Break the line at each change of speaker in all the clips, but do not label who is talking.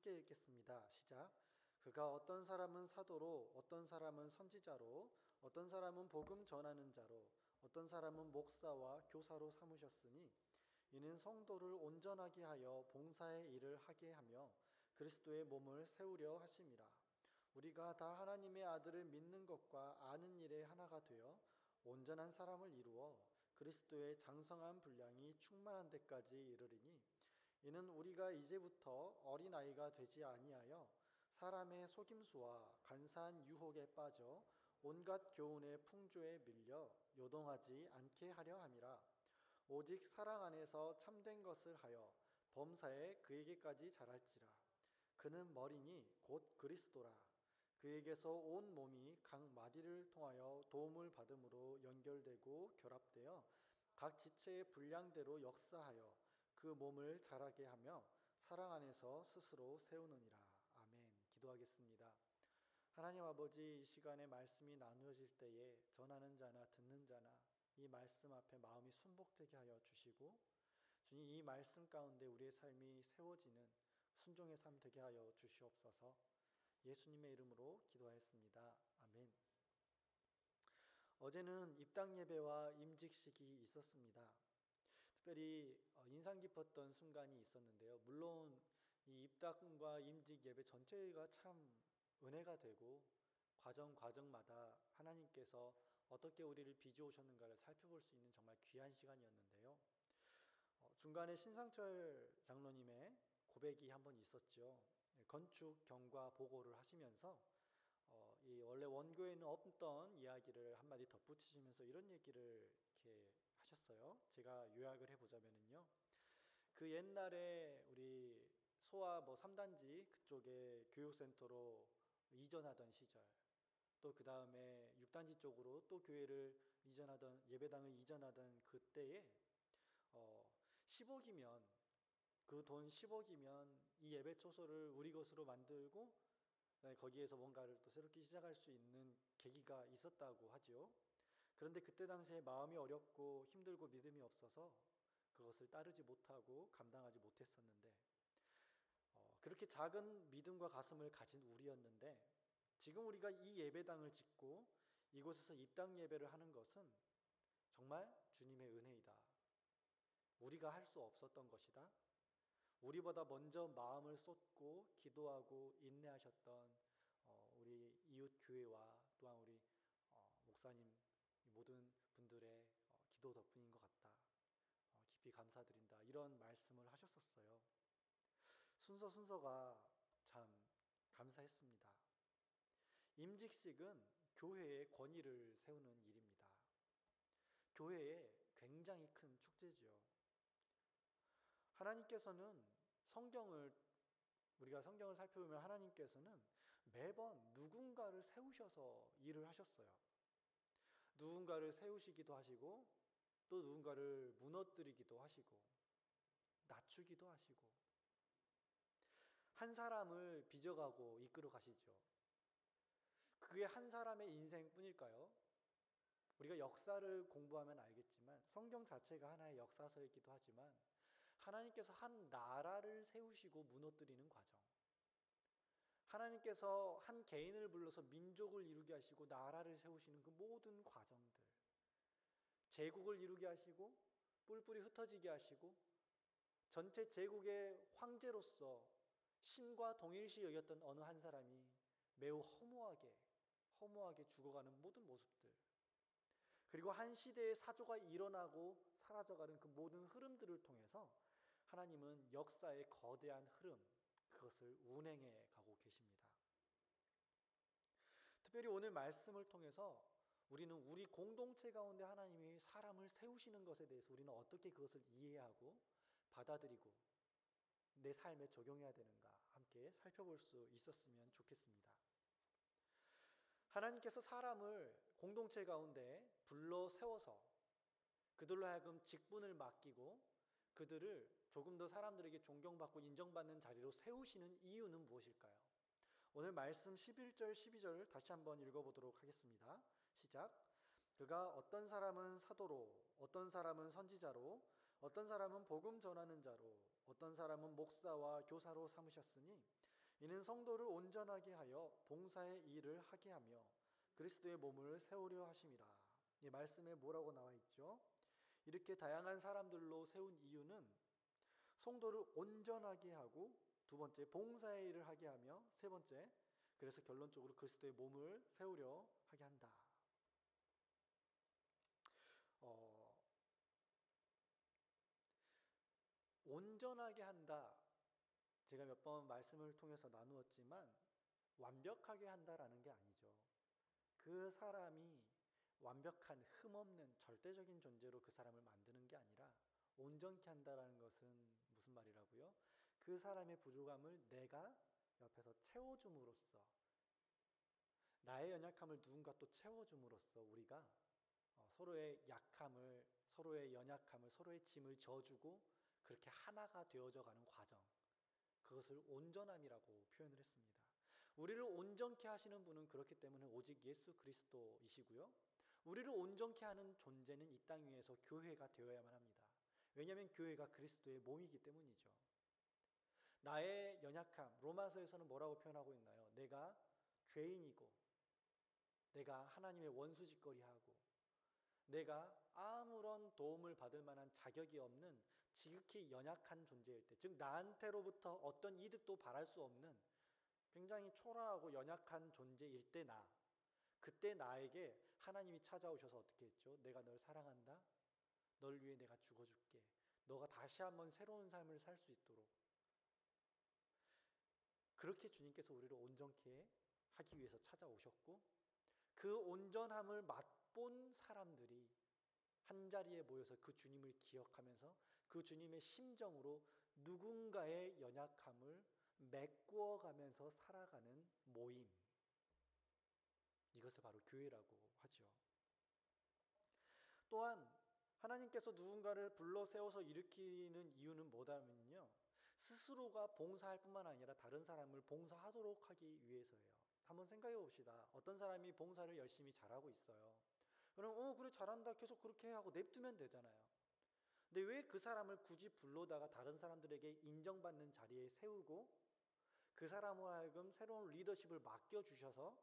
함께 읽겠습니다. 시작. 그가 어떤 사람은 사도로, 어떤 사람은 선지자로, 어떤 사람은 복음 전하는 자로, 어떤 사람은 목사와 교사로 삼으셨으니 이는 성도를 온전하게 하여 봉사의 일을 하게 하며 그리스도의 몸을 세우려 하심이라. 우리가 다 하나님의 아들을 믿는 것과 아는 일에 하나가 되어 온전한 사람을 이루어 그리스도의 장성한 분량이 충만한 데까지 이르리니 이는 우리가 이제부터 어린아이가 되지 아니하여 사람의 속임수와 간사한 유혹에 빠져 온갖 교훈의 풍조에 밀려 요동하지 않게 하려 함이라. 오직 사랑 안에서 참된 것을 하여 범사에 그에게까지 자랄지라. 그는 머리니 곧 그리스도라. 그에게서 온 몸이 각 마디를 통하여 도움을 받음으로 연결되고 결합되어 각 지체의 분량대로 역사하여 그 몸을 자라게 하며 사랑 안에서 스스로 세우느니라. 아멘. 기도하겠습니다. 하나님 아버지, 이 시간에 말씀이 나누어질 때에 전하는 자나 듣는 자나 이 말씀 앞에 마음이 순복되게 하여 주시고, 주님, 이 말씀 가운데 우리의 삶이 세워지는 순종의 삶 되게 하여 주시옵소서. 예수님의 이름으로 기도하였습니다. 아멘. 어제는 입당 예배와 임직식이 있었습니다. 특별히 인상 깊었던 순간이 있었는데요. 물론 이 입당과 임직 예배 전체가 참 은혜가 되고 과정마다 하나님께서 어떻게 우리를 빚어오셨는가를 살펴볼 수 있는 정말 귀한 시간이었는데요. 중간에 신상철 장로님의 고백이 한번 있었죠. 건축 경과 보고를 하시면서 이 원래 원고에는 없던 이야기를 한마디 덧붙이시면서 이런 얘기를 이렇게 하셨어요. 제가 요약을 해보자면요, 그 옛날에 우리 소아 3단지 그쪽에 교육센터로 이전하던 시절, 또 그 다음에 6단지 쪽으로 또 교회를 이전하던, 예배당을 이전하던 그때에 10억이면, 그 돈 10억이면 이 예배 초소를 우리 것으로 만들고 거기에서 뭔가를 또 새롭게 시작할 수 있는 계기가 있었다고 하죠. 그런데 그때 당시에 마음이 어렵고 힘들고 믿음이 없어서 그것을 따르지 못하고 감당하지 못했었는데, 그렇게 작은 믿음과 가슴을 가진 우리였는데, 지금 우리가 이 예배당을 짓고 이곳에서 입당 예배를 하는 것은 정말 주님의 은혜이다. 우리가 할 수 없었던 것이다. 우리보다 먼저 마음을 쏟고 기도하고 인내하셨던 우리 이웃 교회와 또한 우리 목사님 모든 분들의 기도 덕분인 것 같다. 깊이 감사드린다. 이런 말씀을 하셨었어요. 순서가 참 감사했습니다. 임직식은 교회의 권위를 세우는 일입니다. 교회의 굉장히 큰 축제죠. 하나님께서는 우리가 성경을 살펴보면 하나님께서는 매번 누군가를 세우셔서 일을 하셨어요. 누군가를 세우시기도 하시고, 또 누군가를 무너뜨리기도 하시고, 낮추기도 하시고, 한 사람을 빚어가고 이끌어 가시죠. 그게 한 사람의 인생뿐일까요? 우리가 역사를 공부하면 알겠지만 성경 자체가 하나의 역사서이기도 하지만 하나님께서 한 나라를 세우시고 무너뜨리는 과정, 하나님께서 한 개인을 불러서 민족을 이루게 하시고 나라를 세우시는 그 모든 과정들, 제국을 이루게 하시고 뿔뿔이 흩어지게 하시고 전체 제국의 황제로서 신과 동일시 여겼던 어느 한 사람이 매우 허무하게 죽어가는 모든 모습들, 그리고 한 시대의 사조가 일어나고 사라져가는 그 모든 흐름들을 통해서 하나님은 역사의 거대한 흐름, 그것을 운행해 가고 계십니다. 특별히 오늘 말씀을 통해서 우리는 우리 공동체 가운데 하나님이 사람을 세우시는 것에 대해서 우리는 어떻게 그것을 이해하고 받아들이고 내 삶에 적용해야 되는가 함께 살펴볼 수 있었으면 좋겠습니다. 하나님께서 사람을 공동체 가운데 불러 세워서 그들로 하여금 직분을 맡기고 그들을 조금 더 사람들에게 존경받고 인정받는 자리로 세우시는 이유는 무엇일까요? 오늘 말씀 11절 12절 다시 한번 읽어보도록 하겠습니다. 시작. 그가 어떤 사람은 사도로, 어떤 사람은 선지자로, 어떤 사람은 복음 전하는 자로, 어떤 사람은 목사와 교사로 삼으셨으니 이는 성도를 온전하게 하여 봉사의 일을 하게 하며 그리스도의 몸을 세우려 하심이라. 이 말씀에 뭐라고 나와 있죠? 이렇게 다양한 사람들로 세운 이유는 성도를 온전하게 하고, 두 번째 봉사의 일을 하게 하며, 세 번째 그래서 결론적으로 그리스도의 몸을 세우려 하게 한다. 온전하게 한다. 제가 몇 번 말씀을 통해서 나누었지만 완벽하게 한다라는 게 아니죠. 그 사람이 완벽한 흠없는 절대적인 존재로 그 사람을 만드는 게 아니라 온전케 한다라는 것은 무슨 말이라고요? 그 사람의 부족함을 내가 옆에서 채워줌으로써, 나의 연약함을 누군가 또 채워줌으로써 우리가 서로의 약함을, 서로의 연약함을, 서로의 짐을 져주고 그렇게 하나가 되어져 가는 과정, 그것을 온전함이라고 표현을 했습니다. 우리를 온전케 하시는 분은 그렇기 때문에 오직 예수 그리스도이시고요. 우리를 온전케 하는 존재는 이 땅 위에서 교회가 되어야만 합니다. 왜냐하면 교회가 그리스도의 몸이기 때문이죠. 나의 연약함, 로마서에서는 뭐라고 표현하고 있나요? 내가 죄인이고, 내가 하나님의 원수짓거리하고, 내가 아무런 도움을 받을 만한 자격이 없는 지극히 연약한 존재일 때, 즉 나한테로부터 어떤 이득도 바랄 수 없는 굉장히 초라하고 연약한 존재일 때 그때 나에게 하나님이 찾아오셔서 어떻게 했죠? 내가 널 사랑한다. 널 위해 내가 죽어줄게. 너가 다시 한번 새로운 삶을 살 수 있도록. 그렇게 주님께서 우리를 온전케 하기 위해서 찾아오셨고, 그 온전함을 맛본 사람들이 한자리에 모여서 그 주님을 기억하면서 그 주님의 심정으로 누군가의 연약함을 메꾸어가면서 살아가는 모임, 이것을 바로 교회라고 하죠. 또한 하나님께서 누군가를 불러 세워서 일으키는 이유는 뭐냐면요, 스스로가 봉사할 뿐만 아니라 다른 사람을 봉사하도록 하기 위해서예요. 한번 생각해 봅시다. 어떤 사람이 봉사를 열심히 잘하고 있어요. 그럼 그래 잘한다 계속 그렇게 하고 냅두면 되잖아요. 근데 왜 그 사람을 굳이 불러다가 다른 사람들에게 인정받는 자리에 세우고 그 사람으로 하여금 새로운 리더십을 맡겨주셔서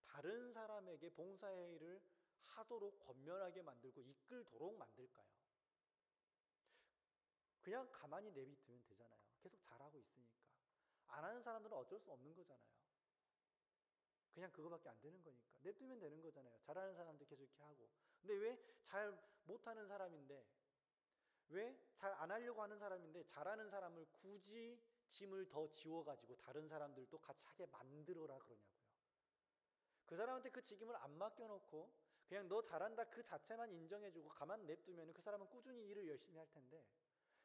다른 사람에게 봉사의 일을 하도록 권면하게 만들고 이끌도록 만들까요? 그냥 가만히 내비두면 되잖아요. 계속 잘하고 있으니까. 안 하는 사람들은 어쩔 수 없는 거잖아요. 그냥 그거밖에 안 되는 거니까 냅두면 되는 거잖아요. 잘하는 사람들 계속 이렇게 하고. 근데 왜 잘 못하는 사람인데, 왜 잘 안 하려고 하는 사람인데 잘하는 사람을 굳이 짐을 더 지워가지고 다른 사람들도 같이 하게 만들어라 그러냐고요. 그 사람한테 그 직임을 안 맡겨놓고 그냥 너 잘한다 그 자체만 인정해주고 가만 냅두면 그 사람은 꾸준히 일을 열심히 할 텐데,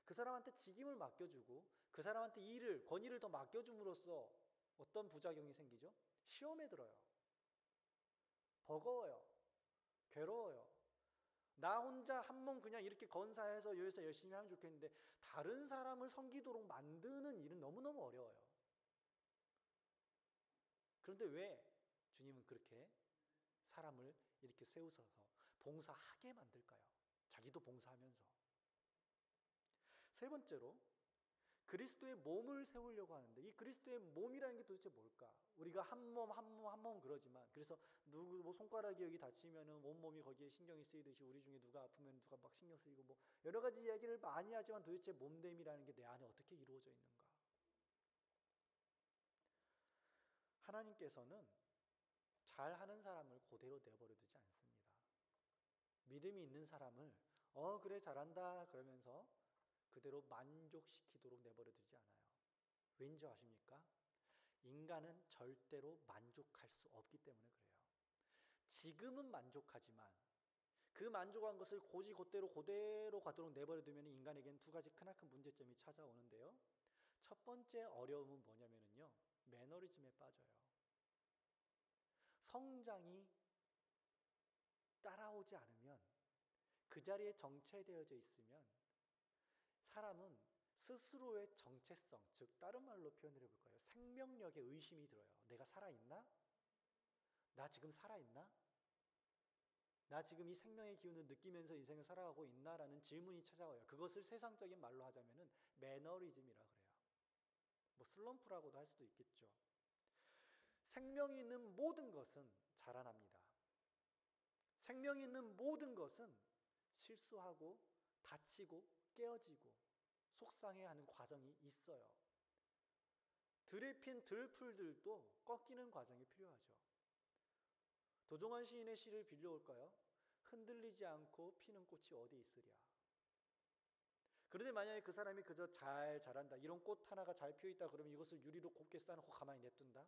그 사람한테 직임을 맡겨주고 그 사람한테 권위를 더 맡겨줌으로써 어떤 부작용이 생기죠? 시험에 들어요. 버거워요. 괴로워요. 나 혼자 한 몸 그냥 이렇게 건사해서 여기서 열심히 하면 좋겠는데 다른 사람을 섬기도록 만드는 일은 너무너무 어려워요. 그런데 왜 주님은 그렇게 사람을 이렇게 세우셔서 봉사하게 만들까요? 자기도 봉사하면서. 세 번째로 그리스도의 몸을 세우려고 하는데, 이 그리스도의 몸이라는 게 도대체 뭘까? 우리가 한 몸 그러지만, 그래서 누구 손가락이 여기 다치면은 온몸이 거기에 신경이 쓰이듯이 우리 중에 누가 아프면 누가 막 신경 쓰이고 뭐 여러 가지 이야기를 많이 하지만 도대체 몸됨이라는 게 내 안에 어떻게 이루어져 있는가? 하나님께서는 잘하는 사람을 그대로 내버려 두지 않습니다. 믿음이 있는 사람을 그래 잘한다 그러면서 그대로 만족시키도록 내버려 두지 않아요. 왠지 아십니까? 인간은 절대로 만족할 수 없기 때문에 그래요. 지금은 만족하지만 그 만족한 것을 그대로 가도록 내버려 두면 인간에게는 두 가지 크나큰 문제점이 찾아오는데요. 첫 번째 어려움은 뭐냐면요, 매너리즘에 빠져요. 성장이 따라오지 않으면, 그 자리에 정체되어져 있으면 사람은 스스로의 정체성, 즉 다른 말로 표현을 해볼까요? 생명력에 의심이 들어요. 내가 살아있나? 나 지금 살아있나? 나 지금 이 생명의 기운을 느끼면서 인생을 살아가고 있나라는 질문이 찾아와요. 그것을 세상적인 말로 하자면은 매너리즘이라 그래요. 뭐 슬럼프라고도 할 수도 있겠죠. 생명이 있는 모든 것은 자라납니다. 생명이 있는 모든 것은 실수하고 다치고 깨어지고 속상해하는 과정이 있어요. 들에 핀 들풀들도 꺾이는 과정이 필요하죠. 도종환 시인의 시를 빌려올까요? 흔들리지 않고 피는 꽃이 어디 있으랴. 그런데 만약에 그 사람이 그저 잘 자란다, 이런 꽃 하나가 잘 피어있다 그러면 이것을 유리로 곱게 쌓아놓고 가만히 냅둔다?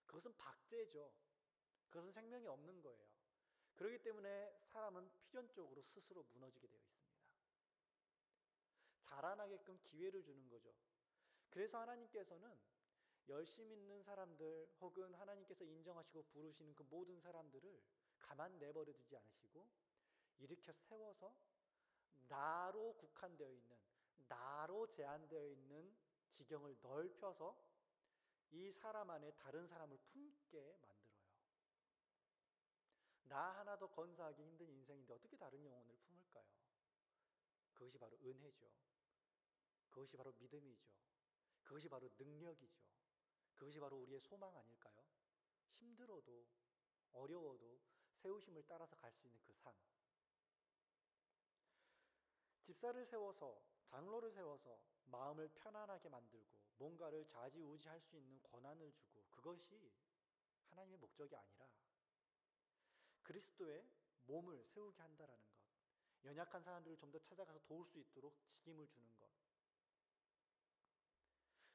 그것은 박제죠. 그것은 생명이 없는 거예요. 그렇기 때문에 사람은 필연적으로 스스로 무너지게 되어 있습니다. 자라나게끔 기회를 주는 거죠. 그래서 하나님께서는 열심히 있는 사람들 혹은 하나님께서 인정하시고 부르시는 그 모든 사람들을 가만 내버려 두지 않으시고 일으켜 세워서 나로 국한되어 있는, 나로 제한되어 있는 지경을 넓혀서 이 사람 안에 다른 사람을 품게 만들어요. 나 하나 더 건사하기 힘든 인생인데 어떻게 다른 영혼을 품을까요? 그것이 바로 은혜죠. 그것이 바로 믿음이죠. 그것이 바로 능력이죠. 그것이 바로 우리의 소망 아닐까요? 힘들어도 어려워도 세우심을 따라서 갈 수 있는 그 삶. 집사를 세워서, 장로를 세워서 마음을 편안하게 만들고 뭔가를 좌지우지할 수 있는 권한을 주고, 그것이 하나님의 목적이 아니라 그리스도의 몸을 세우게 한다라는 것, 연약한 사람들을 좀 더 찾아가서 도울 수 있도록 직임을 주는 것.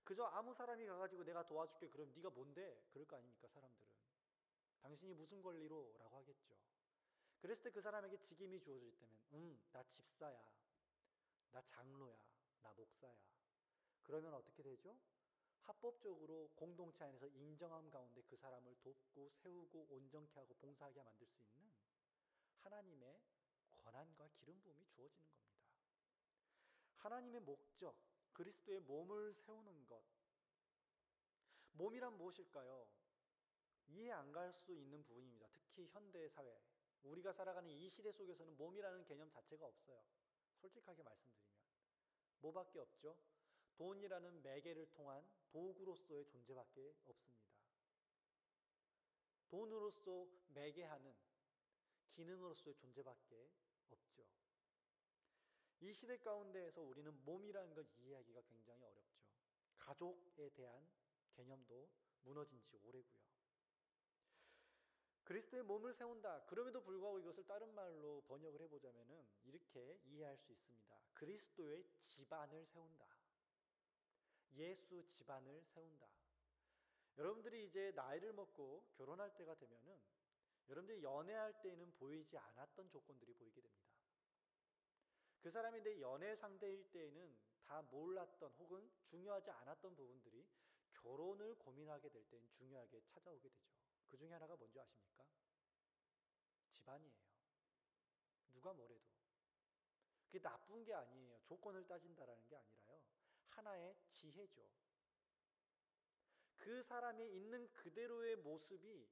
그저 아무 사람이 가가지고 내가 도와줄게 그럼 네가 뭔데? 그럴 거 아닙니까? 사람들은 당신이 무슨 권리로? 라고 하겠죠. 그랬을 때 그 사람에게 직임이 주어질 때면 나 집사야, 나 장로야, 나 목사야. 그러면 어떻게 되죠? 합법적으로 공동체 안에서 인정함 가운데 그 사람을 돕고 세우고 온전케 하고 봉사하게 만들 수 있는 하나님의 권한과 기름 부음이 주어지는 겁니다. 하나님의 목적, 그리스도의 몸을 세우는 것. 몸이란 무엇일까요? 이해 안 갈 수 있는 부분입니다. 특히 현대 사회, 우리가 살아가는 이 시대 속에서는 몸이라는 개념 자체가 없어요. 솔직하게 말씀드리면 뭐밖에 없죠? 돈이라는 매개를 통한 도구로서의 존재밖에 없습니다. 돈으로서 매개하는 기능으로서의 존재밖에 없죠. 이 시대 가운데에서 우리는 몸이라는 걸 이해하기가 굉장히 어렵죠. 가족에 대한 개념도 무너진 지 오래고요. 그리스도의 몸을 세운다. 그럼에도 불구하고 이것을 다른 말로 번역을 해보자면은 이렇게 이해할 수 있습니다. 그리스도의 집안을 세운다. 예수 집안을 세운다. 여러분들이 이제 나이를 먹고 결혼할 때가 되면은 여러분들이 연애할 때에는 보이지 않았던 조건들이 보이게 됩니다. 그 사람이 내 연애 상대일 때에는 다 몰랐던 혹은 중요하지 않았던 부분들이 결혼을 고민하게 될 때는 중요하게 찾아오게 되죠. 그 중에 하나가 뭔지 아십니까? 집안이에요. 누가 뭐래도. 그게 나쁜 게 아니에요. 조건을 따진다라는 게 아니라요. 하나의 지혜죠. 그 사람이 있는 그대로의 모습이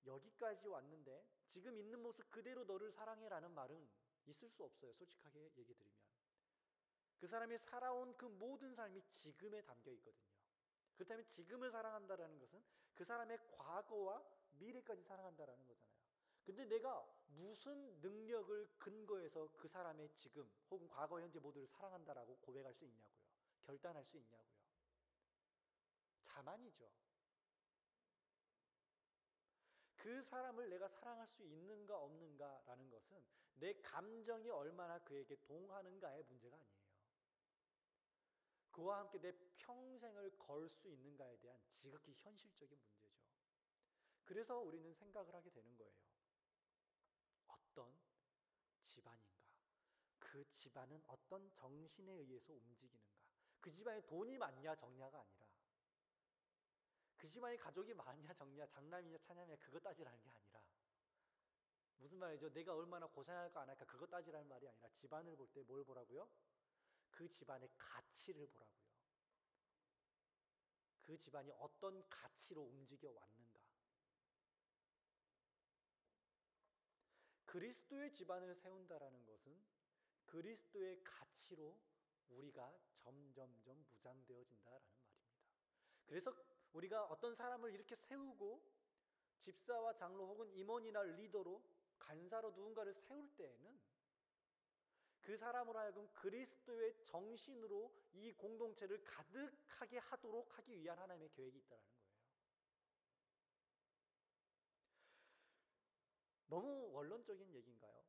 여기까지 왔는데 지금 있는 모습 그대로 너를 사랑해라는 말은 있을 수 없어요. 솔직하게 얘기 드리면. 그 사람이 살아온 그 모든 삶이 지금에 담겨 있거든요. 그렇다면 지금을 사랑한다라는 것은 그 사람의 과거와 미래까지 사랑한다라는 거잖아요. 근데 내가 무슨 능력을 근거해서 그 사람의 지금 혹은 과거, 현재 모두를 사랑한다라고 고백할 수 있냐고요. 결단할 수 있냐고요. 자만이죠. 그 사람을 내가 사랑할 수 있는가 없는가라는 것은 내 감정이 얼마나 그에게 동하는가의 문제가 아니에요. 그와 함께 내 평생을 걸 수 있는가에 대한 지극히 현실적인 문제죠. 그래서 우리는 생각을 하게 되는 거예요. 어떤 집안인가? 그 집안은 어떤 정신에 의해서 움직이는가? 그 집안에 돈이 많냐 적냐가 아니라 그 집안에 가족이 많냐 적냐 장남이냐 차남이냐 그거 따지라는 게 아니라 무슨 말이죠? 내가 얼마나 고생할까 안 할까 그거 따지라는 말이 아니라 집안을 볼 때 뭘 보라고요? 그 집안의 가치를 보라고요. 그 집안이 어떤 가치로 움직여 왔는가? 그리스도의 집안을 세운다라는 것은 그리스도의 가치로 우리가 점점점 무장되어진다라는 말입니다. 그래서 우리가 어떤 사람을 이렇게 세우고 집사와 장로 혹은 임원이나 리더로 간사로 누군가를 세울 때에는 그 사람으로 하여금 그리스도의 정신으로 이 공동체를 가득하게 하도록 하기 위한 하나님의 계획이 있다는 거예요. 너무 원론적인 얘기인가요?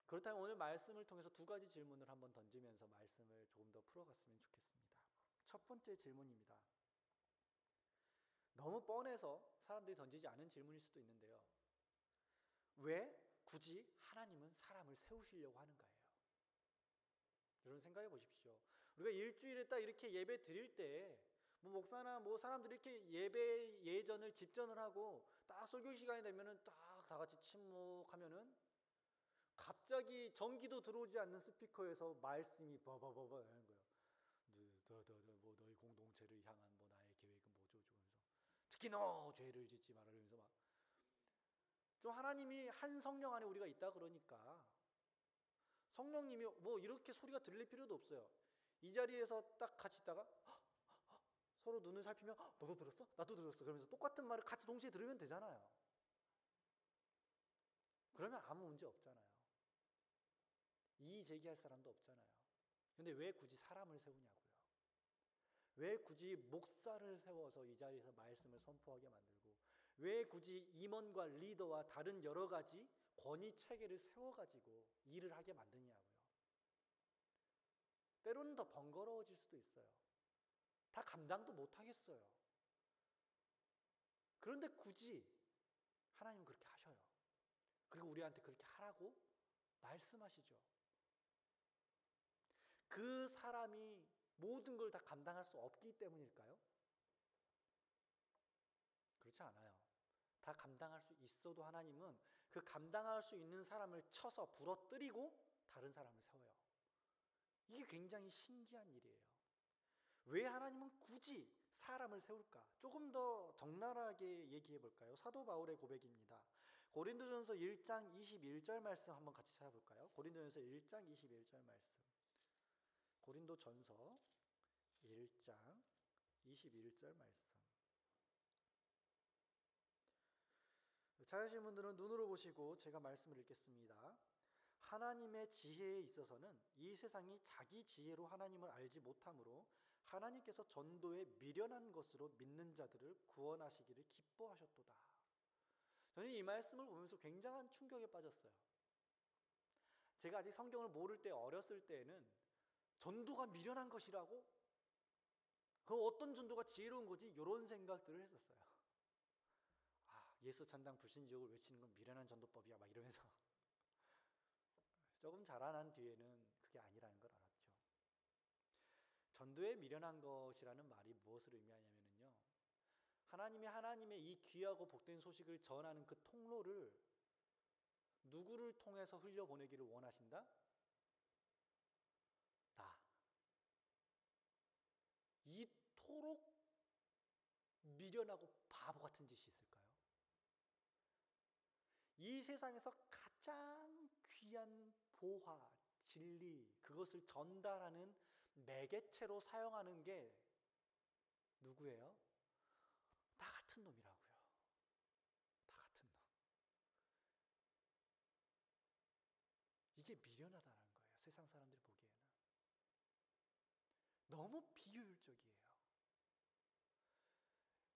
그렇다면 오늘 말씀을 통해서 두 가지 질문을 한번 던지면서 말씀을 조금 더 풀어갔으면 좋겠습니다. 첫 번째 질문입니다. 너무 뻔해서 사람들이 던지지 않은 질문일 수도 있는데요. 왜 굳이 하나님은 사람을 세우시려고 하는가요? 여러분 생각해 보십시오. 우리가 일주일에 딱 이렇게 예배 드릴 때 목사나 사람들이 이렇게 예배 예전을 집전을 하고 딱 설교 시간이 되면은 딱 다 같이 침묵하면은 갑자기 전기도 들어오지 않는 스피커에서 말씀이 바바바바 하는 거예요. 너희 공동체를 향한 나의 계획은 뭐죠? 그러면서 특히 너 죄를 짓지 마라 그러면서 막 좀 하나님이 한 성령 안에 우리가 있다 그러니까 성령님이 이렇게 소리가 들릴 필요도 없어요. 이 자리에서 딱 같이 있다가 서로 눈을 살피면 너도 들었어? 나도 들었어. 그러면서 똑같은 말을 같이 동시에 들으면 되잖아요. 그러면 아무 문제 없잖아요. 이의 제기할 사람도 없잖아요. 근데 왜 굳이 사람을 세우냐고요. 왜 굳이 목사를 세워서 이 자리에서 말씀을 선포하게 만들고 왜 굳이 임원과 리더와 다른 여러 가지 권위 체계를 세워가지고 일을 하게 만드냐고요. 때로는 더 번거로워질 수도 있어요. 다 감당도 못하겠어요. 그런데 굳이 하나님은 그렇게 하셔요. 그리고 우리한테 그렇게 하라고 말씀하시죠. 그 사람이 모든 걸 다 감당할 수 없기 때문일까요? 그렇지 않아요. 다 감당할 수 있어도 하나님은 그 감당할 수 있는 사람을 쳐서 부러뜨리고 다른 사람을 세워요. 이게 굉장히 신기한 일이에요. 왜 하나님은 굳이 사람을 세울까? 조금 더 적나라하게 얘기해 볼까요? 사도 바울의 고백입니다. 고린도전서 1장 21절 말씀 한번 같이 찾아볼까요? 고린도전서 1장 21절 말씀. 고린도전서 1장 21절 말씀. 찾으신 분들은 눈으로 보시고 제가 말씀을 읽겠습니다. 하나님의 지혜에 있어서는 이 세상이 자기 지혜로 하나님을 알지 못하므로 하나님께서 전도에 미련한 것으로 믿는 자들을 구원하시기를 기뻐하셨도다. 저는 이 말씀을 보면서 굉장한 충격에 빠졌어요. 제가 아직 성경을 모를 때 어렸을 때에는 전도가 미련한 것이라고? 그럼 어떤 전도가 지혜로운 거지? 이런 생각들을 했었어요. 예수 찬당 불신지옥을 외치는 건 미련한 전도법이야 막 이러면서 조금 자라난 뒤에는 그게 아니라는 걸 알았죠. 전도에 미련한 것이라는 말이 무엇을 의미하냐면요, 하나님의 이 귀하고 복된 소식을 전하는 그 통로를 누구를 통해서 흘려보내기를 원하신다? 나. 이토록 미련하고 바보 같은 짓이 있을까요? 이 세상에서 가장 귀한 보화, 진리, 그것을 전달하는 매개체로 사용하는 게 누구예요? 나 같은 놈이라고요. 나 같은 놈. 이게 미련하다는 거예요. 세상 사람들이 보기에는. 너무 비효율적이에요.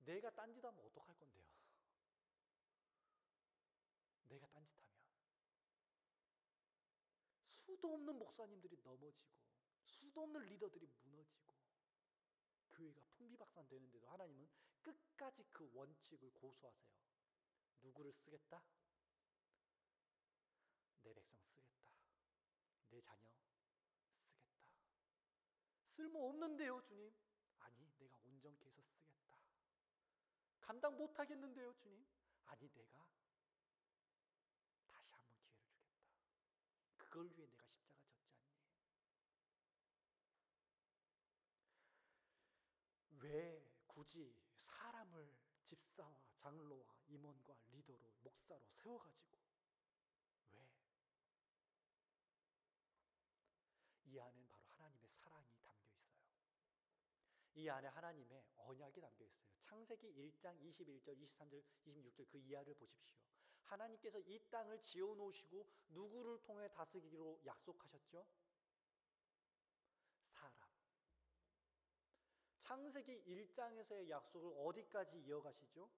내가 딴짓하면 어떡할 건데요? 내가 딴짓하면 수도 없는 목사님들이 넘어지고 수도 없는 리더들이 무너지고 교회가 풍비박산되는데도 하나님은 끝까지 그 원칙을 고수하세요. 누구를 쓰겠다? 내 백성 쓰겠다. 내 자녀 쓰겠다. 쓸모없는데요, 주님? 아니, 내가 온전케 해서 쓰겠다. 감당 못하겠는데요, 주님? 아니, 내가 다시 한번 기회를 주겠다. 그걸 위해 내가 십자가 졌지 않니? 왜 굳이 사람을 집사와 장로와 임원과 리더로 목사로 세워가지고 왜? 이 안엔 바로 하나님의 사랑이 담겨 있어요. 이 이 안에 하나님의 언약이 담겨 있어요. 창세기 1장 21절, 23절, 26절 그 이하를 보십시오. 하나님께서 이 땅을 지어놓으시고 누구를 통해 다스리기로 약속하셨죠? 사람. 창세기 1장에서의 약속을 어디까지 이어가시죠?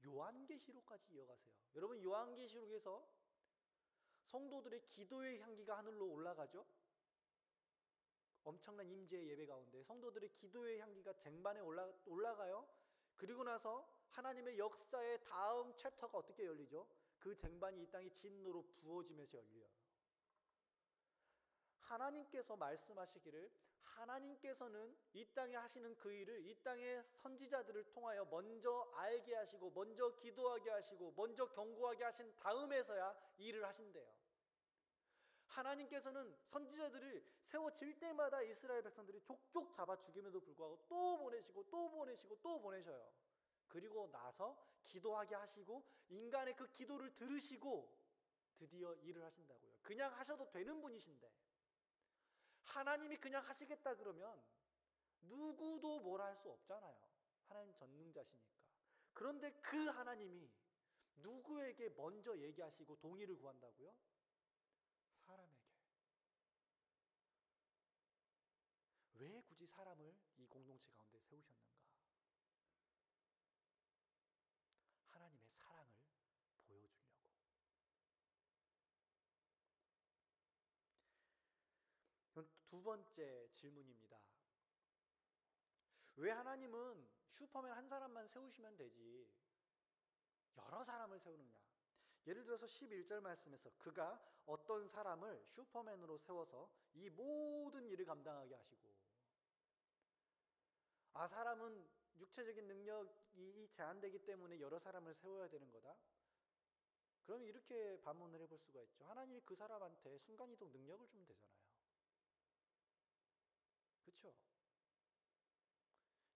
요한계시록까지 이어가세요. 여러분, 요한계시록에서 성도들의 기도의 향기가 하늘로 올라가죠? 엄청난 임재의 예배 가운데 성도들의 기도의 향기가 쟁반에 올라가요. 그리고 나서 하나님의 역사의 다음 챕터가 어떻게 열리죠? 그 쟁반이 이 땅에 진노로 부어지면서 열려요. 하나님께서 말씀하시기를 하나님께서는 이 땅에 하시는 그 일을 이 땅의 선지자들을 통하여 먼저 알게 하시고 먼저 기도하게 하시고 먼저 경고하게 하신 다음에서야 일을 하신대요. 하나님께서는 선지자들을 세워질 때마다 이스라엘 백성들이 족족 잡아 죽임에도 불구하고 또 보내시고 또 보내시고 또 보내셔요. 그리고 나서 기도하게 하시고 인간의 그 기도를 들으시고 드디어 일을 하신다고요. 그냥 하셔도 되는 분이신데 하나님이 그냥 하시겠다 그러면 누구도 뭐라 할 수 없잖아요. 하나님 전능자시니까. 그런데 그 하나님이 누구에게 먼저 얘기하시고 동의를 구한다고요? 사람에게. 왜 굳이 사람을 이 공동체 가운데 세우셨는가? 하나님의 사랑을 보여주려고. 두 번째 질문입니다. 왜 하나님은 슈퍼맨 한 사람만 세우시면 되지 여러 사람을 세우느냐? 예를 들어서 11절 말씀에서 그가 어떤 사람을 슈퍼맨으로 세워서 이 모든 일을 감당하게 하시고, 사람은 육체적인 능력이 제한되기 때문에 여러 사람을 세워야 되는 거다? 그럼 이렇게 반문을 해볼 수가 있죠. 하나님이 그 사람한테 순간이동 능력을 주면 되잖아요. 그렇죠?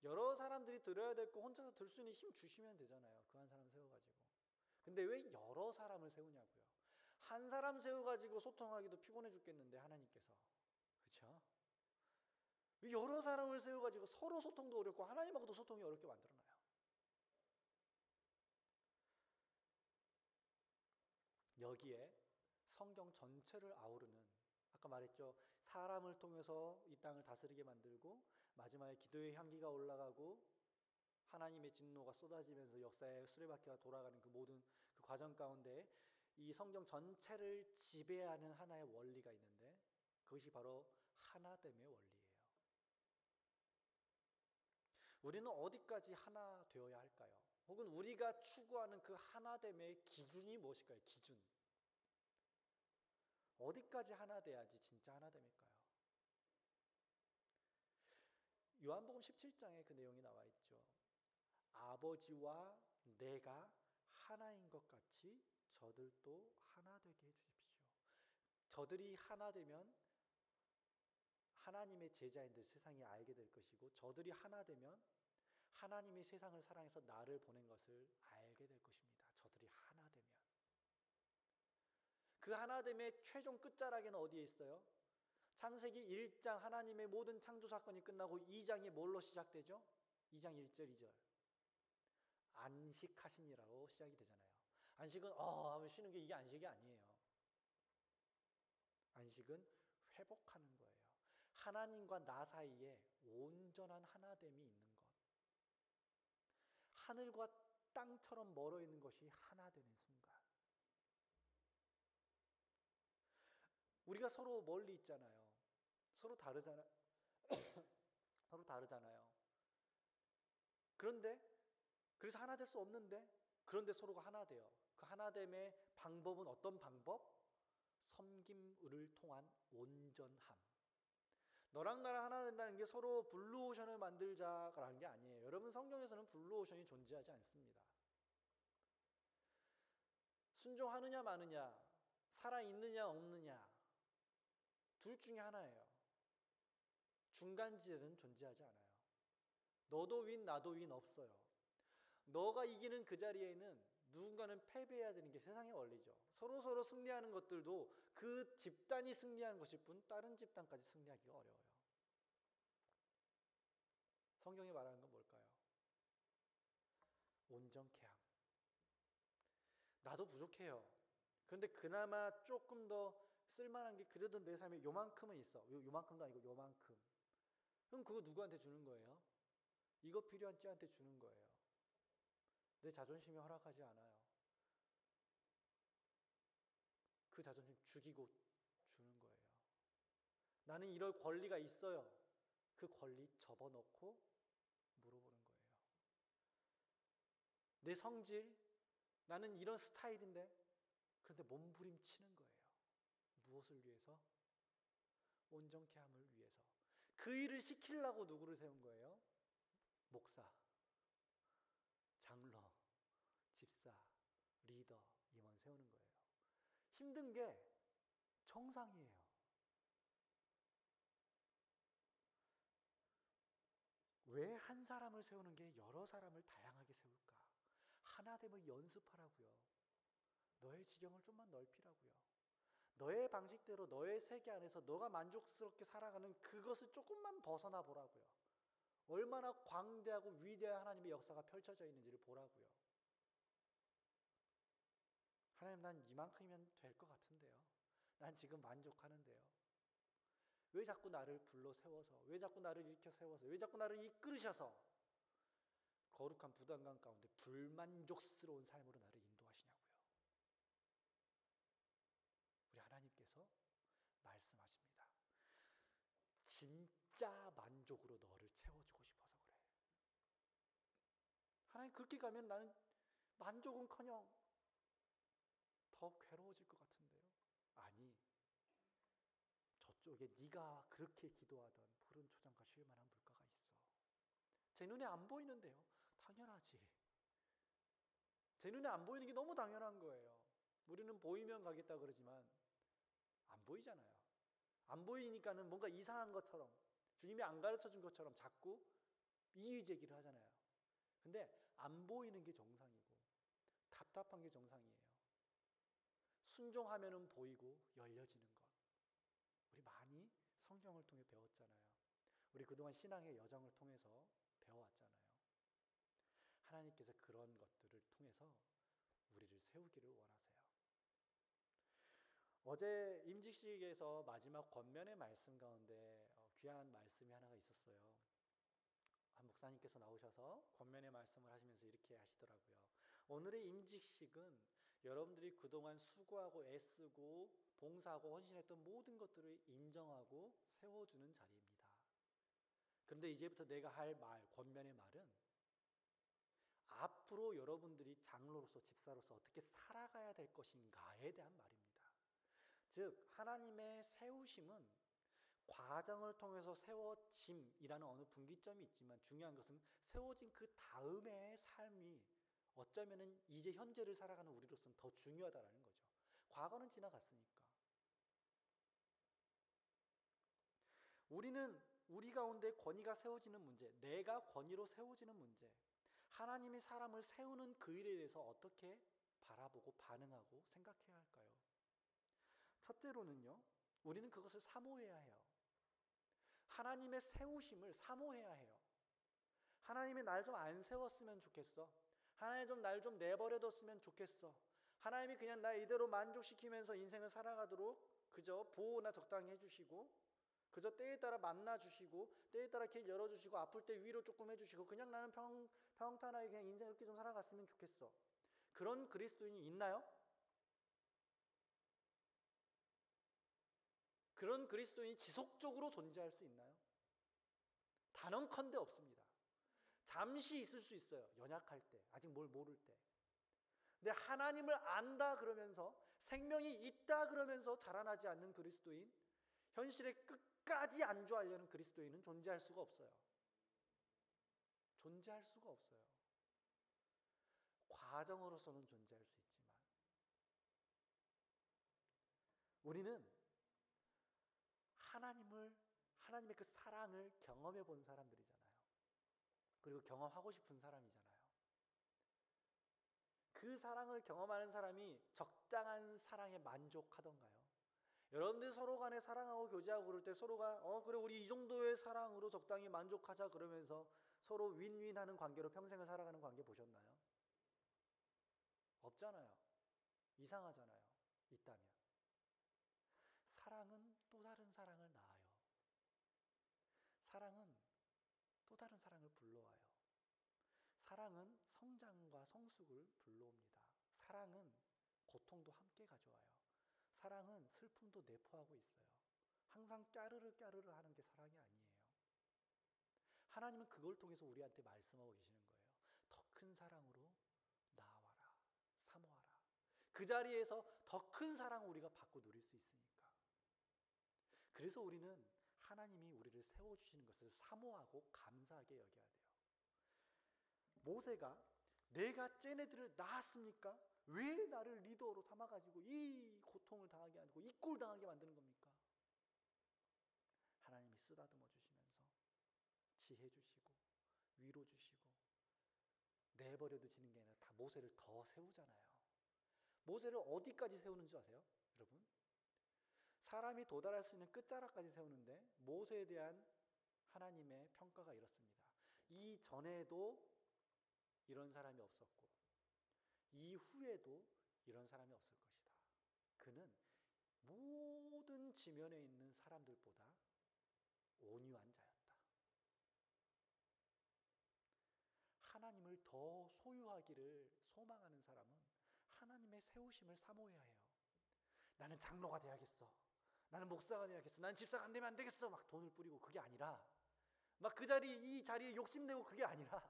여러 사람들이 들어야 될 거 혼자서 들 수 있는 힘 주시면 되잖아요. 그 한 사람 세워가지고. 근데 왜 여러 사람을 세우냐고요. 한 사람 세워가지고 소통하기도 피곤해 죽겠는데 하나님께서. 그렇죠? 여러 사람을 세워가지고 서로 소통도 어렵고 하나님하고도 소통이 어렵게 만들어놔요. 여기에 성경 전체를 아우르는, 아까 말했죠. 사람을 통해서 이 땅을 다스리게 만들고 마지막에 기도의 향기가 올라가고 하나님의 진노가 쏟아지면서 역사의 수레바퀴가 돌아가는 그 모든 그 과정 가운데 이 성경 전체를 지배하는 하나의 원리가 있는데 그것이 바로 하나됨의 원리예요. 우리는 어디까지 하나 되어야 할까요? 혹은 우리가 추구하는 그 하나됨의 기준이 무엇일까요? 기준. 어디까지 하나 돼야지 진짜 하나됨일까요? 요한복음 17장에 그 내용이 나와 있죠. 아버지와 내가 하나인 것 같이 저들도 하나 되게 해주십시오. 저들이 하나 되면 하나님의 제자인들 세상이 알게 될 것이고 저들이 하나 되면 하나님이 세상을 사랑해서 나를 보낸 것을 알게 될 것입니다. 저들이 하나 되면. 그 하나됨의 최종 끝자락에는 어디에 있어요? 창세기 1장 하나님의 모든 창조 사건이 끝나고 2장이 뭘로 시작되죠? 2장 1절 2절 안식하시니라로 시작이 되잖아요. 안식은 하면 쉬는 게 이게 안식이 아니에요. 안식은 회복하는 거예요. 하나님과 나 사이에 온전한 하나됨이 있는 것. 하늘과 땅처럼 멀어 있는 것이 하나 되는 순간. 우리가 서로 멀리 있잖아요. 서로 다르잖아요. 서로 다르잖아요. 그래서 하나 될 수 없는데 그런데 서로가 하나 돼요. 그 하나됨의 방법은 어떤 방법? 섬김을 통한 온전함. 너랑 나랑 하나 된다는 게 서로 블루오션을 만들자라는 게 아니에요. 여러분, 성경에서는 블루오션이 존재하지 않습니다. 순종하느냐 마느냐, 살아있느냐 없느냐, 둘 중에 하나예요. 중간지대는 존재하지 않아요. 너도 윈 나도 윈 없어요. 너가 이기는 그 자리에는 누군가는 패배해야 되는 게 세상의 원리죠. 서로 승리하는 것들도 그 집단이 승리하는 것일 뿐 다른 집단까지 승리하기가 어려워요. 성경이 말하는 건 뭘까요? 온전케 함. 나도 부족해요. 그런데 그나마 조금 더 쓸만한 게 그래도 내 삶에 요만큼은 있어. 요만큼도 아니고 요만큼. 그럼 그거 누구한테 주는 거예요? 이거 필요한 찌한테 주는 거예요. 내 자존심이 허락하지 않아요. 그 자존심 죽이고 주는 거예요. 나는 이럴 권리가 있어요. 그 권리 접어넣고 물어보는 거예요. 내 성질, 나는 이런 스타일인데, 그런데 몸부림치는 거예요. 무엇을 위해서? 온전케 함을 위해서. 그 일을 시키려고 누구를 세운 거예요? 목사, 장로, 집사, 리더, 임원 세우는 거예요. 힘든 게 정상이에요. 왜 한 사람을 세우는 게 여러 사람을 다양하게 세울까? 하나됨을 연습하라고요. 너의 지경을 좀만 넓히라고요. 너의 방식대로 너의 세계 안에서 너가 만족스럽게 살아가는 그것을 조금만 벗어나 보라고요. 얼마나 광대하고 위대한 하나님의 역사가 펼쳐져 있는지를 보라고요. 하나님, 난 이만큼이면 될 것 같은데요. 난 지금 만족하는데요. 왜 자꾸 나를 불러 세워서, 왜 자꾸 나를 일으켜 세워서, 왜 자꾸 나를 이끌으셔서 거룩한 부담감 가운데 불만족스러운 삶으로 나를 인도하시냐고요. 우리 하나님께서 말씀하십니다. 진짜 만족으로 너를 채워주고 싶어서 그래. 하나님, 그렇게 가면 나는 만족은커녕 더 괴로워질 것 같은데요. 아니, 저쪽에 네가 그렇게 기도하던 푸른 초장과 쉴만한 물가가 있어. 제 눈에 안 보이는데요. 당연하지. 제 눈에 안 보이는 게 너무 당연한 거예요. 우리는 보이면 가겠다 그러지만 안 보이잖아요. 안 보이니까는 뭔가 이상한 것처럼, 주님이 안 가르쳐 준 것처럼 자꾸 이의제기를 하잖아요. 근데 안 보이는 게 정상이고 답답한 게 정상이에요. 순종하면은 보이고 열려지는 것. 우리 많이 성경을 통해 배웠잖아요. 우리 그동안 신앙의 여정을 통해서 배워왔잖아요. 하나님께서 그런 것들을 통해서 우리를 세우기를 원하세요. 어제 임직식에서 마지막 권면의 말씀 가운데 귀한 말씀이 하나가 있었어요. 한 목사님께서 나오셔서 권면의 말씀을 하시면서 이렇게 하시더라고요. 오늘의 임직식은 여러분들이 그동안 수고하고 애쓰고 봉사하고 헌신했던 모든 것들을 인정하고 세워주는 자리입니다. 그런데 이제부터 내가 할 말, 권면의 말은 앞으로 여러분들이 장로로서 집사로서 어떻게 살아가야 될 것인가에 대한 말입니다. 즉 하나님의 세우심은 과정을 통해서 세워짐이라는 어느 분기점이 있지만 중요한 것은 세워진 그 다음의 삶이 어쩌면은 이제 현재를 살아가는 우리로서는 더 중요하다는 거죠. 과거는 지나갔으니까. 우리는 우리 가운데 권위가 세워지는 문제, 내가 권위로 세워지는 문제, 하나님이 사람을 세우는 그 일에 대해서 어떻게 바라보고 반응하고 생각해야 할까요? 첫째로는요, 우리는 그것을 사모해야 해요. 하나님의 세우심을 사모해야 해요. 하나님이 날 좀 안 세웠으면 좋겠어. 하나님 좀 날 좀 내버려뒀으면 좋겠어. 하나님이 그냥 나 이대로 만족시키면서 인생을 살아가도록 그저 보호나 적당히 해주시고, 그저 때에 따라 만나주시고, 때에 따라 길 열어주시고, 아플 때 위로 조금 해주시고, 그냥 나는 평탄하게 그냥 인생 이렇게 좀 살아갔으면 좋겠어. 그런 그리스도인이 있나요? 그런 그리스도인이 지속적으로 존재할 수 있나요? 단언컨대 없습니다. 잠시 있을 수 있어요. 연약할 때, 아직 뭘 모를 때. 근데 하나님을 안다 그러면서, 생명이 있다 그러면서 자라나지 않는 그리스도인, 현실에 끝까지 안주하려는 그리스도인은 존재할 수가 없어요. 존재할 수가 없어요. 과정으로서는 존재할 수 있지만 우리는 하나님의 그 사랑을 경험해 본 사람들이잖아요. 그리고 경험하고 싶은 사람이잖아요. 그 사랑을 경험하는 사람이 적당한 사랑에 만족하던가요? 여러분들 서로 간에 사랑하고 교제하고 그럴 때 서로가 그래 우리 이 정도의 사랑으로 적당히 만족하자 그러면서 서로 윈윈하는 관계로 평생을 살아가는 관계 보셨나요? 없잖아요. 이상하잖아요. 있다면. 사랑은 또 다른 사랑을 낳아요. 사랑은 또 다른 사랑을 불러와요. 사랑은 성장과 성숙을 불러옵니다. 사랑은 고통도 함께 가져와요. 사랑은 슬픔도 내포하고 있어요. 항상 까르르 까르르 하는 게 사랑이 아니에요. 하나님은 그걸 통해서 우리한테 말씀하고 계시는 거예요. 더 큰 사랑으로 나아와라. 사모하라. 그 자리에서 더 큰 사랑을 우리가 받고 누릴 수 있으니까. 그래서 우리는 하나님이 우리를 세워주시는 것을 사모하고 감사하게 여겨야 돼요. 모세가 내가 쟤네들을 낳았습니까? 왜 나를 리더로 삼아가지고 이 고통을 당하게 하고 이 꼴 당하게 만드는 겁니까? 하나님이 쓰다듬어 주시면서 지혜 주시고 위로 주시고 내버려 두시는 게 아니라 다 모세를 더 세우잖아요. 모세를 어디까지 세우는 줄 아세요? 여러분? 사람이 도달할 수 있는 끝자락까지 세우는데 모세에 대한 하나님의 평가가 이렇습니다. 이전에도 이런 사람이 없었고 이후에도 이런 사람이 없을 것이다. 그는 모든 지면에 있는 사람들보다 온유한 자였다. 하나님을 더 소유하기를 소망하는 사람은 하나님의 세우심을 사모해야 해요. 나는 장로가 돼야겠어. 나는 목사가 돼야겠어. 나는 집사가 안 되면 안 되겠어. 막 돈을 뿌리고 그게 아니라 막 그 자리 이 자리에 욕심내고 그게 아니라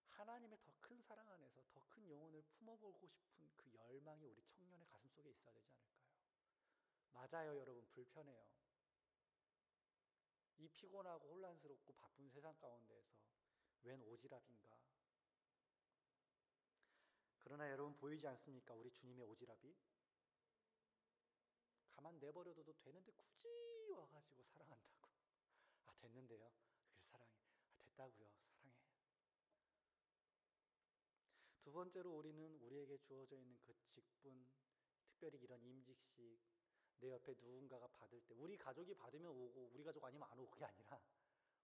하나님의 더 큰 사랑 안에서 더 큰 영혼을 품어보고 싶은 그 열망이 우리 청년의 가슴 속에 있어야 되지 않을까요? 맞아요, 여러분. 불편해요. 이 피곤하고 혼란스럽고 바쁜 세상 가운데에서 웬 오지랖인가? 그러나 여러분 보이지 않습니까? 우리 주님의 오지랖이 가만 내버려둬도 되는데 굳이 와가지고 사랑한다고. 아 됐는데요. 그래 사랑해. 아 됐다고요. 사랑해. 두 번째로 우리는 우리에게 주어져 있는 그 직분, 특별히 이런 임직식, 내 옆에 누군가가 받을 때 우리 가족이 받으면 오고 우리 가족 아니면 안 오고 그게 아니라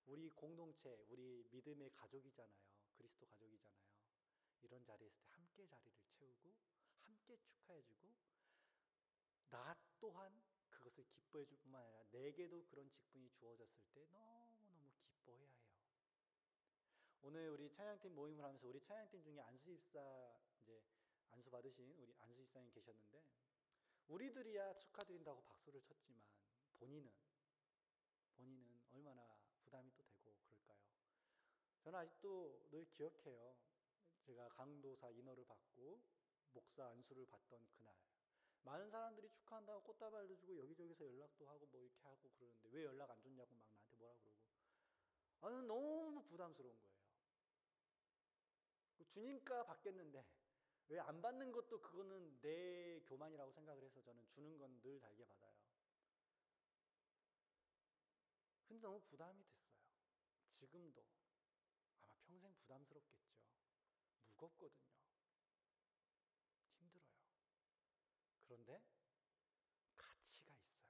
우리 공동체, 우리 믿음의 가족이잖아요. 그리스도 가족이잖아요. 이런 자리에 있을 때 함께 자리를 채우고 함께 축하해주고 나 또한 그것을 기뻐해줄 뿐만 아니라 내게도 그런 직분이 주어졌을 때 너무너무 기뻐해야 해요. 오늘 우리 찬양팀 모임을 하면서 우리 찬양팀 중에 안수 집사 이제 안수 받으신 우리 안수 집사님 계셨는데 우리들이야 축하드린다고 박수를 쳤지만 본인은 얼마나 부담이 또 되고 그럴까요? 저는 아직도 늘 기억해요. 제가 강도사 인허를 받고 목사 안수를 받던 그날 많은 사람들이 축하한다고 꽃다발도 주고 여기저기서 연락도 하고 뭐 이렇게 하고 그러는데 왜 연락 안 줬냐고 막 나한테 뭐라 그러고 너무 부담스러운 거예요. 주니까 받겠는데 왜 안 받는 것도 그거는 내 교만이라고 생각을 해서 저는 주는 건 늘 달게 받아요. 근데 너무 부담이 됐어요. 지금도 아마 평생 부담스럽겠죠. 무겁거든요. 힘들어요. 그런데 가치가 있어요.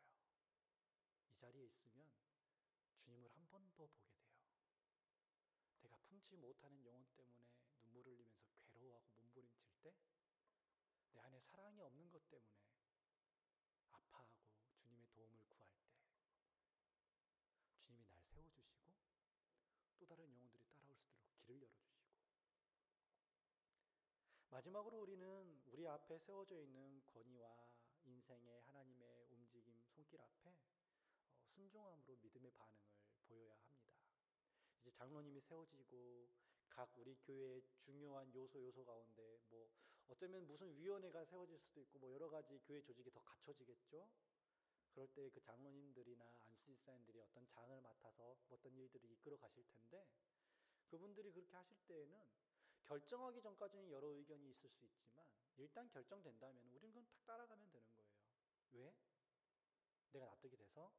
이 자리에 있으면 주님을 한 번 더 보게 돼요. 내가 품지 못하는 영혼 때문에 눈물을 흘리면서 괴로워하고 몸부림칠 때 내 안에 사랑이 없는 것 때문에 아파하고 주님의 도움을 구할 때 주님이 날 세워주시고 또 다른 영혼들이 따라올 수 있도록 길을 열어주시고 마지막으로 우리는 우리 앞에 세워져 있는 권위와 인생의 하나님의 움직임 손길 앞에 순종함으로 믿음의 반응을 보여야 합니다. 이제 장로님이 세워지고 각 우리 교회의 중요한 요소 가운데 뭐 어쩌면 무슨 위원회가 세워질 수도 있고 뭐 여러 가지 교회 조직이 더 갖춰지겠죠. 그럴 때 그 장로님들이나 안수집사님들이 어떤 장을 맡아서 어떤 일들을 이끌어 가실 텐데 그분들이 그렇게 하실 때에는 결정하기 전까지는 여러 의견이 있을 수 있지만 일단 결정된다면 우리는 그건 딱 따라가면 되는 거예요. 왜? 내가 납득이 돼서?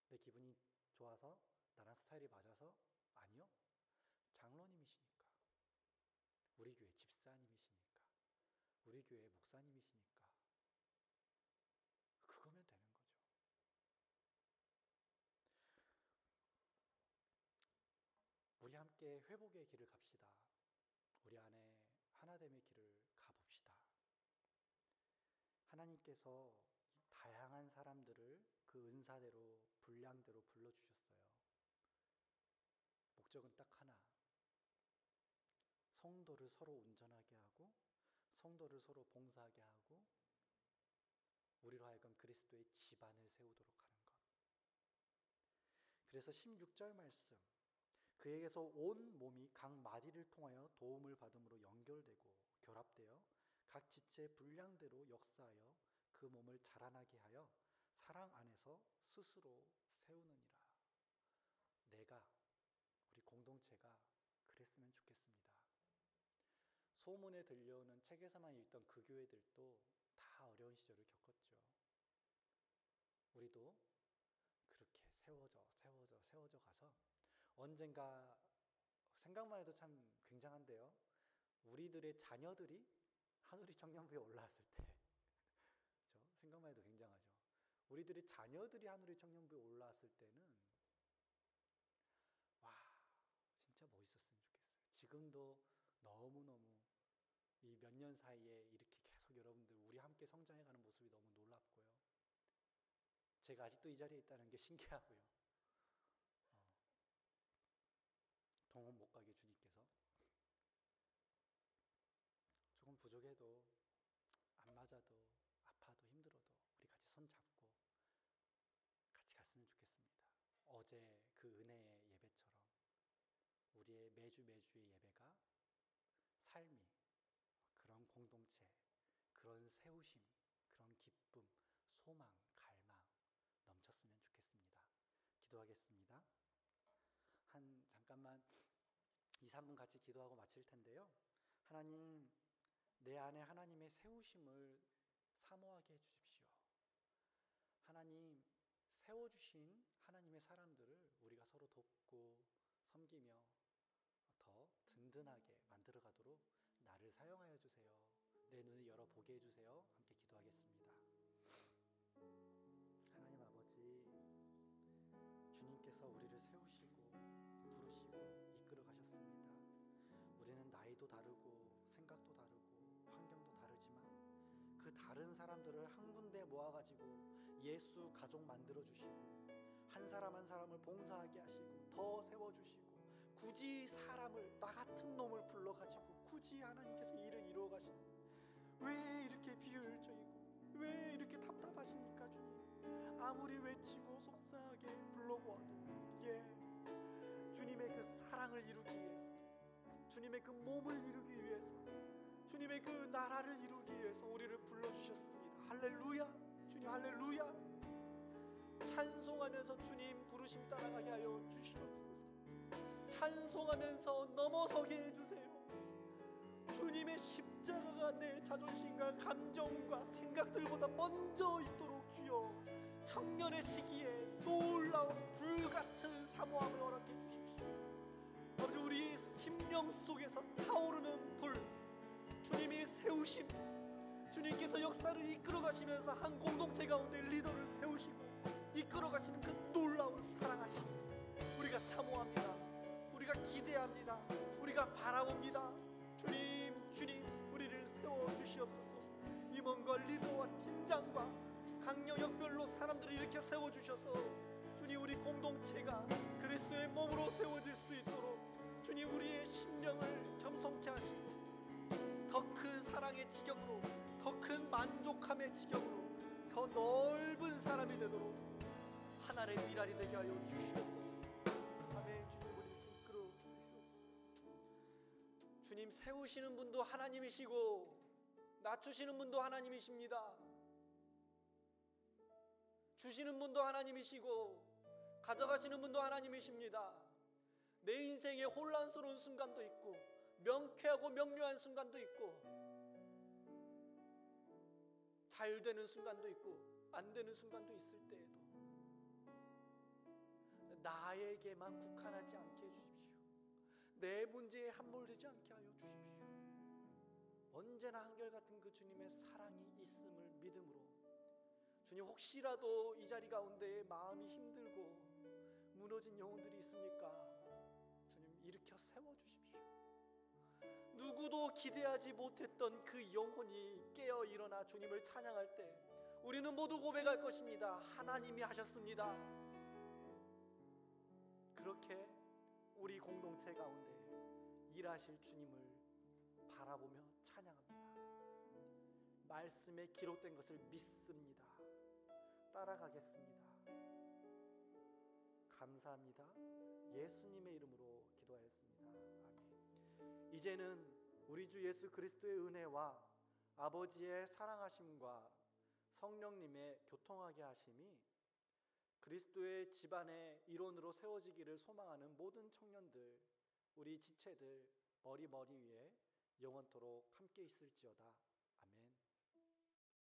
내 기분이 좋아서? 나랑 스타일이 맞아서? 아니요. 장로님이시니까. 우리 교회 집사님이시니까. 우리 교회 목사님이시니까. 그거면 되는 거죠. 함께 회복의 길을 갑시다. 우리 안에 하나됨의 길을 가봅시다. 하나님께서 다양한 사람들을 그 은사대로 분량대로 불러주셨어요. 목적은 딱 하나, 성도를 서로 온전하게 하고 성도를 서로 봉사하게 하고 우리로 하여금 그리스도의 집안을 세우도록 하는 것. 그래서 16절 말씀, 그에게서 온 몸이 각 마디를 통하여 도움을 받음으로 연결되고 결합되어 각 지체의 분량대로 역사하여 그 몸을 자라나게 하여 사랑 안에서 스스로 세우느니라. 내가, 우리 공동체가 그랬으면 좋겠습니다. 소문에 들려오는 책에서만 읽던 그 교회들도 다 어려운 시절을 겪었죠. 우리도 그렇게 세워져 가서 언젠가, 생각만 해도 참 굉장한데요, 우리들의 자녀들이 한우리 청년부에 올라왔을 때 생각만 해도 굉장하죠. 우리들의 자녀들이 한우리 청년부에 올라왔을 때는 와, 진짜 멋있었으면 좋겠어요. 지금도 너무너무 이 몇 년 사이에 이렇게 계속 여러분들 우리 함께 성장해가는 모습이 너무 놀랍고요. 제가 아직도 이 자리에 있다는 게 신기하고요. 동원 못 가게 주님께서 조금 부족해도, 안 맞아도, 아파도 힘들어도 우리 같이 손 잡고 같이 갔으면 좋겠습니다. 어제 그 은혜의 예배처럼 우리의 매주의 예배가 삶이, 그런 공동체, 그런 세우심, 그런 기쁨, 소망, 갈망 넘쳤으면 좋겠습니다. 기도하겠습니다. 잠깐만 2, 3분 같이 기도하고 마칠 텐데요. 하나님, 내 안에 하나님의 세우심을 사모하게 해주십시오. 하나님, 세워주신 하나님의 사람들을 우리가 서로 돕고 섬기며 더 든든하게 만들어가도록 나를 사용하여 주세요. 내 눈을 열어보게 해주세요. 함께 기도하겠습니다. 하나님 아버지, 주님께서 우리를 세우시고 부르시고 이끌어 가셨습니다. 우리는 나이도 다르고 생각도 다르고 환경도 다르지만 그 다른 사람들을 한 군데 모아가지고 예수 가족 만들어주시고 한 사람 한 사람을 봉사하게 하시고 더 세워주시고 굳이 사람을, 나 같은 놈을 불러가지고 굳이 하나님께서 일을 이루어 가시는, 왜 이렇게 비효율적이고 왜 이렇게 답답하십니까 주님? 아무리 외치고 속상하게 불러보아도 주님의 그 사랑을 이루기 위해서, 주님의 그 몸을 이루기 위해서, 주님의 그 나라를 이루기 위해서 우리를 불러주셨습니다. 할렐루야. 주님 할렐루야. 찬송하면서 주님 부르심 따라가게 하여 주시옵소서. 찬송하면서 넘어서게 해주세요. 주님의 십자가가 내 자존심과 감정과 생각들보다 먼저 있도록 주여, 청년의 시기에 놀라운 불같은 사모함을 허락해 주십시오. 아버지, 우리 심령 속에서 타오르는 불, 주님이 세우심, 주님께서 역사를 이끌어 가시면서 한 공동체 가운데 리더를 세우시고 이끌어 가시는 그 놀라운 사랑하심, 우리가 사모합니다. 우리가 기대합니다. 우리가 바라봅니다. 주님 우리를 세워주시옵소서. 임원과 리더와 팀장과 각 영역별로 사람들을 이렇게 세워주셔서 주님, 우리 공동체가 그리스도의 몸으로 세워질 수 있도록 주님, 우리의 심령을 겸손케 하시고 더 큰 사랑의 지경으로, 더 큰 만족함의 지경으로, 더 넓은 사람이 되도록 하나의 미랄이 되게 하여 주시옵소서. 아멘. 주님, 우리를 이끌어 주시옵소서. 주님, 세우시는 분도 하나님이시고 낮추시는 분도 하나님이십니다. 주시는 분도 하나님이시고 가져가시는 분도 하나님이십니다. 내 인생에 혼란스러운 순간도 있고 명쾌하고 명료한 순간도 있고 잘 되는 순간도 있고 안 되는 순간도 있을 때에도 나에게만 국한하지 않게 해주십시오. 내 문제에 함몰되지 않게 하여 주십시오. 언제나 한결같은 그 주님의 사랑이 있음을 믿음으로, 주님, 혹시라도 이 자리 가운데 마음이 힘들고 무너진 영혼들이 있습니까? 주님,
일으켜 세워주십시오. 누구도 기대하지 못했던 그 영혼이 깨어 일어나 주님을 찬양할 때 우리는 모두 고백할 것입니다. 하나님이 하셨습니다. 그렇게 우리 공동체 가운데 일하실 주님을 바라보며 찬양합니다. 말씀에 기록된 것을 믿습니다. 따라가겠습니다. 감사합니다. 예수님의 이름으로 기도하였습니다. 아멘. 이제는 우리 주 예수 그리스도의 은혜와 아버지의 사랑하심과 성령님의 교통하게 하심이 그리스도의 집안의 일원으로 세워지기를 소망하는 모든 청년들, 우리 지체들 머리 위에 영원토록 함께 있을지어다.